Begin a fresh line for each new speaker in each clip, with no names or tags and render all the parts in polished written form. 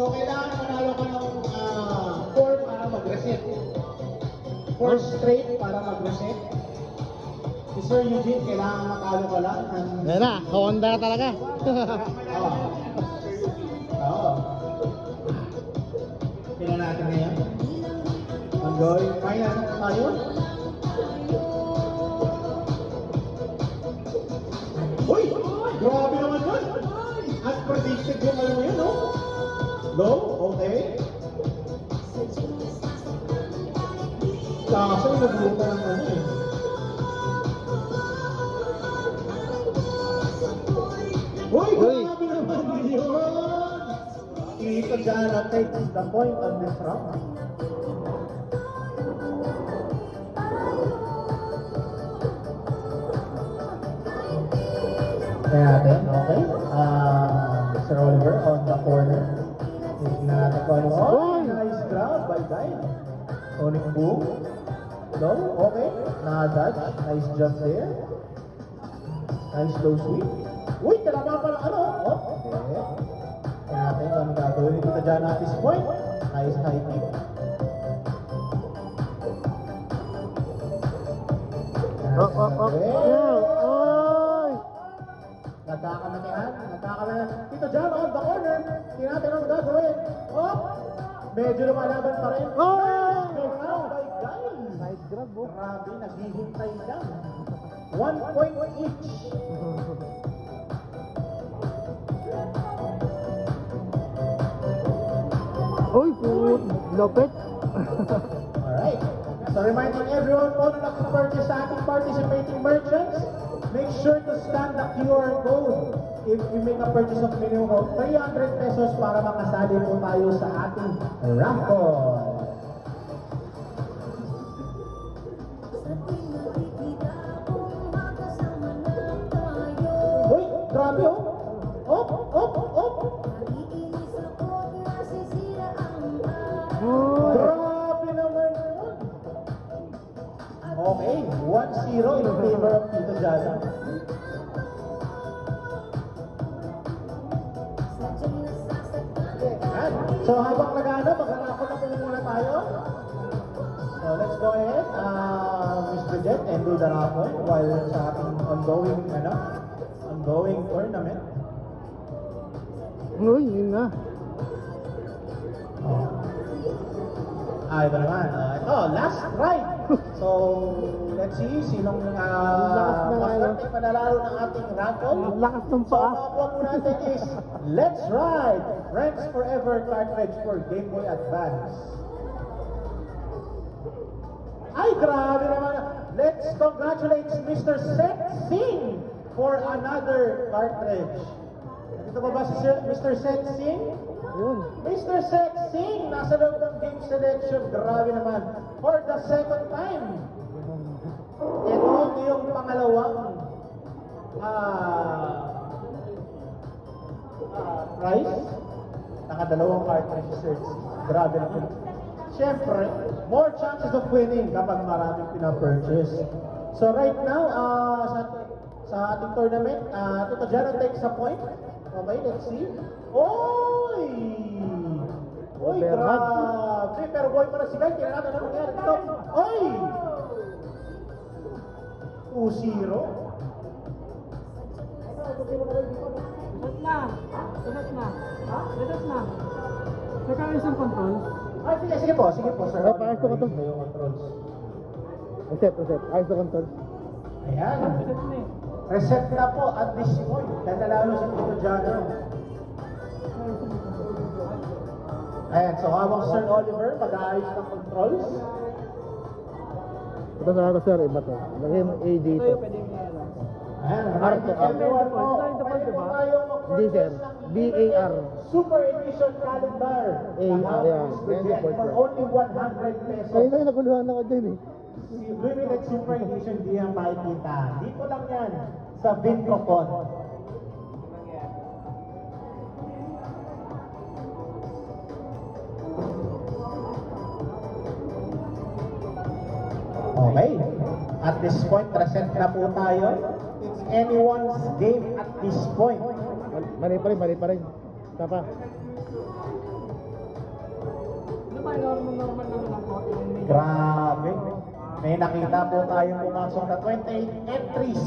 So, kailangan manalo ka ng 4 para mag-reset. 4 straight para mag-reset. Si Sir Eugene, kailangan matalo ka lang.
Yan na, Honda talaga.
Oo. Tingnan natin ngayon. Ongoing final na tayo. Uy! Grabe naman yun! Unpredicted yung ano mo yun, no? Low? Okay. Kaso nagluta ng ano eh. Uy! Grabe naman yun! Ito dyan at takes the point on this round. Kaya natin, okay. Mr. Oliver on the corner. Tignan natin kung ano. Oh, nice grab by Guy. Sonic boom. Low, okay. Nakadodge. Nice jump there. Nice low sweep. Uy, talaba pala ano. Oh, okay. Kaya natin kung ano gagawin dito dyan at this point. Nice high kick. Nagkakamatihan. Dito dyan, on the corner. Tingnan natin ang gagawin. Oh! Medyo lumalaban pa rin. Oh! By Guy.
Nice grab, oh.
Grabe, naghihintay lang. 1 point each.
Uy, lopet.
Alright. So reminding everyone po na nakapurchase sa ating participating merchants, make sure to scan the QR code if you make a purchase of minimum of 300 pesos para makasali po tayo sa ating raffle. Uy, grabe oh! Oh! Grabe naman yun! Okay, 1-0 in favor of Tito Jana. So habang nag-ano, mag-raffle na po muna tayo. So let's go ahead, Miss Bridget, and do the raffle while sa ating ongoing tournament.
Uy, yun na.
Ito naman. Ito, last ride. So, let's see, sinong maswerte panalaro ng ating raffle.
Lakas ng
So,
paa.
ang makakuha po natin is Let's Ride! Friends Forever cartridge for Game Boy Advance. Ay, grabe naman. Let's congratulate Mr. Seth Singh for another cartridge. Dito ba ba si Mr. Seth Singh?
Yun.
Mr. Seth Singh, nasa loob ng game selection. Grabe naman. For the second time. Ito yung pangalawang prize. Nakadalawang cartridge si Seth Singh. Grabe naman. Siyempre, more chances of winning kapag maraming pinapurchase. So right now, sa ating tournament, Tito Jano takes a point. Okay, let's see. Oy! Oy, grabe! Pero boy pa na si Guy, tingnan natin ano nangyari dito. Oy! 2-0.
Reset na. Nagkaroon isang control.
Ay, sige po, sir.
Paayos ko to.
Yung controls.
Reset. Ayos na control.
Ayan.
Reset na eh.
Reset na po at this point. Nanalo si Tito Jano. Ayan, so habang Sir Oliver, mag-aayos ng controls.
Ito sa ato, sir, iba to. Lagyan mo A
Ito
dito.
yung pwede mo yan.
Ayan,
Art to art.
everyone po,
Ito,
pwede po
diba?
tayong
Hindi, sir. B-A-R.
Super Edition Calendar.
A-R, yan. Yan yung
For
point,
only 100 pesos.
Kaya na naguluhan ako dyan eh.
Limited Super Edition, di yan makikita. Dito lang yan, sa Vintrocon. Okay. At this point, reset na po tayo. It's anyone's game at this point.
Mali pa rin. Isa pa.
Ano ba, normal naman ang court yung may...
Grabe. May nakita po tayong pumasok na 28 entries.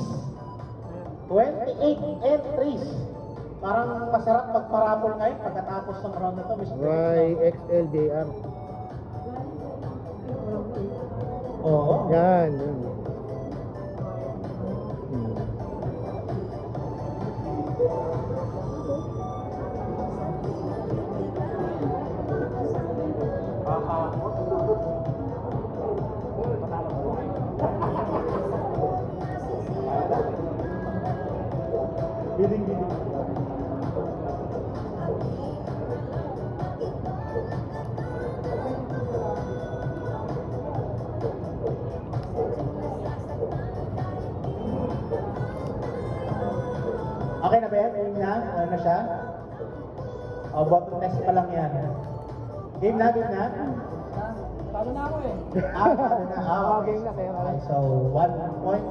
28 entries. Parang masarap magparapol ngayon pagkatapos ng round na to, Mr.
YXLJR.
Oo.
Yan. Yan.
Giling-giling. Okay na ba yan? Game na? Ano na siya? O, bottom test pa lang yan. Game na, game na?
Tama na ako eh.
Ano na?
Game na, kaya
Okay, so 1 point.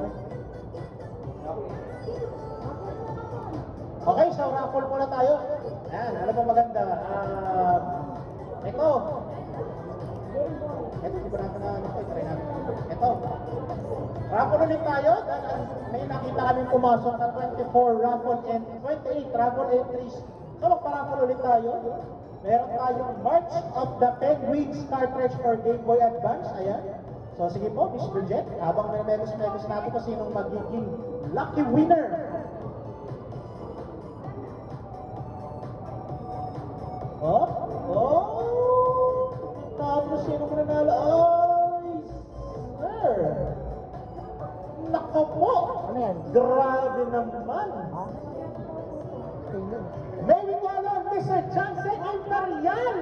Okay, so raffle muna tayo. Ayan, ano ba maganda? Ito. Ito, di ba natin na ito? Try natin. Ito. Raffle ulit tayo. May nakita kami pumasok na 24 raffle and 28 raffle entries. So magpa-raffle ulit tayo. Meron tayong March of the Penguins cartridge for Game Boy Advance. Ayan. So sige po, Miss Bridget, habang may megos natin kung sinong magiging lucky winner. Oh, oh, tapos sino mananalo? Ay, sir. Nako po.
Ano yan?
Grabe naman. May wala, Mr. Johnson Imperial.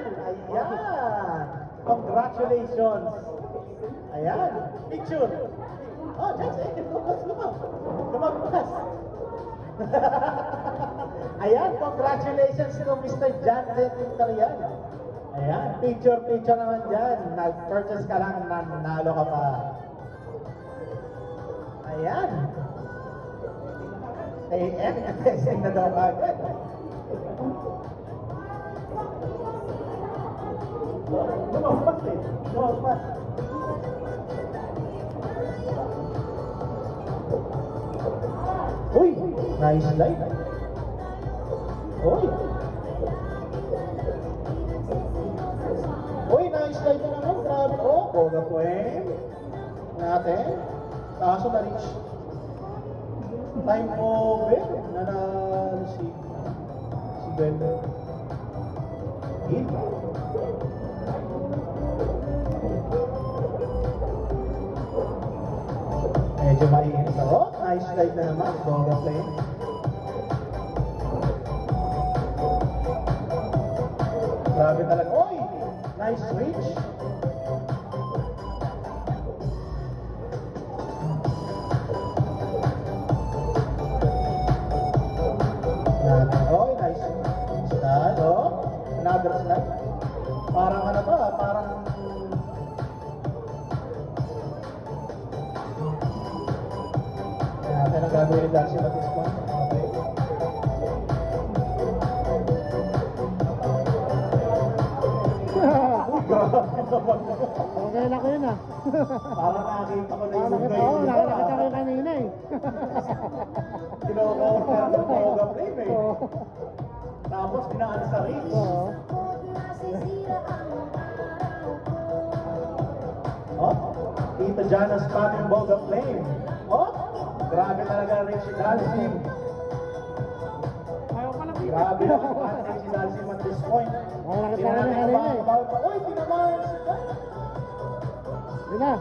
Ayan. Congratulations. Ayan. Picture. Oh, Johnson. Lumagpas. Ayan, congratulations to Mr. Johnson Imperial. Ayan, picture naman dyan. Nag-purchase ka lang, nanalo ka pa. Ayan. AM, testing na daw agad. Lumagpas eh. Lumagpas. Uy, nice light. Uy. Uy, nice light na naman. Grabe. Oh, Boga Point. Natin. Kaso na reach. Time over. Nanalo si Ben. Hit. Medyo mainit ako. Nice light na naman. Boga Point. Grabe talaga. Oy! Nice reach. Oy, nice. Slide. Oh, another slide. Parang ano to, parang... Natin ang gagawin ni Darcy Batisco. Okay.
Okay na ko yun ah.
Parang nakakita ko na yung
Nakita ko, nakita ko yung kanina eh.
Kino-counter ng Boga Flame eh.
Oo.
Tapos dinaan sa reach.
Oo.
Oh, Tito Jana's spamming Boga Flame. Oh, grabe talaga rin si Dalsim.
Ayaw pala dito.
Grabe na ang si Dalsim at this point.
Nakita ko na kanina eh.
Uy, tinamaan si Dalsim.
Yun na.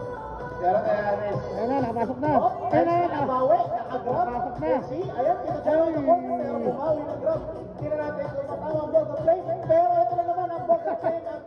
Pero kaya rin.
Ayun na, nakapasok na.
Oh,
Ayun na,
nabawi, nakagrab.
Nakapasok na.
See, ayan, Tito Jana na corner, pero bumawi ng grab. Hindi na natin kung matama ang Boga Flame. Pero ito na naman ang Boga Flame at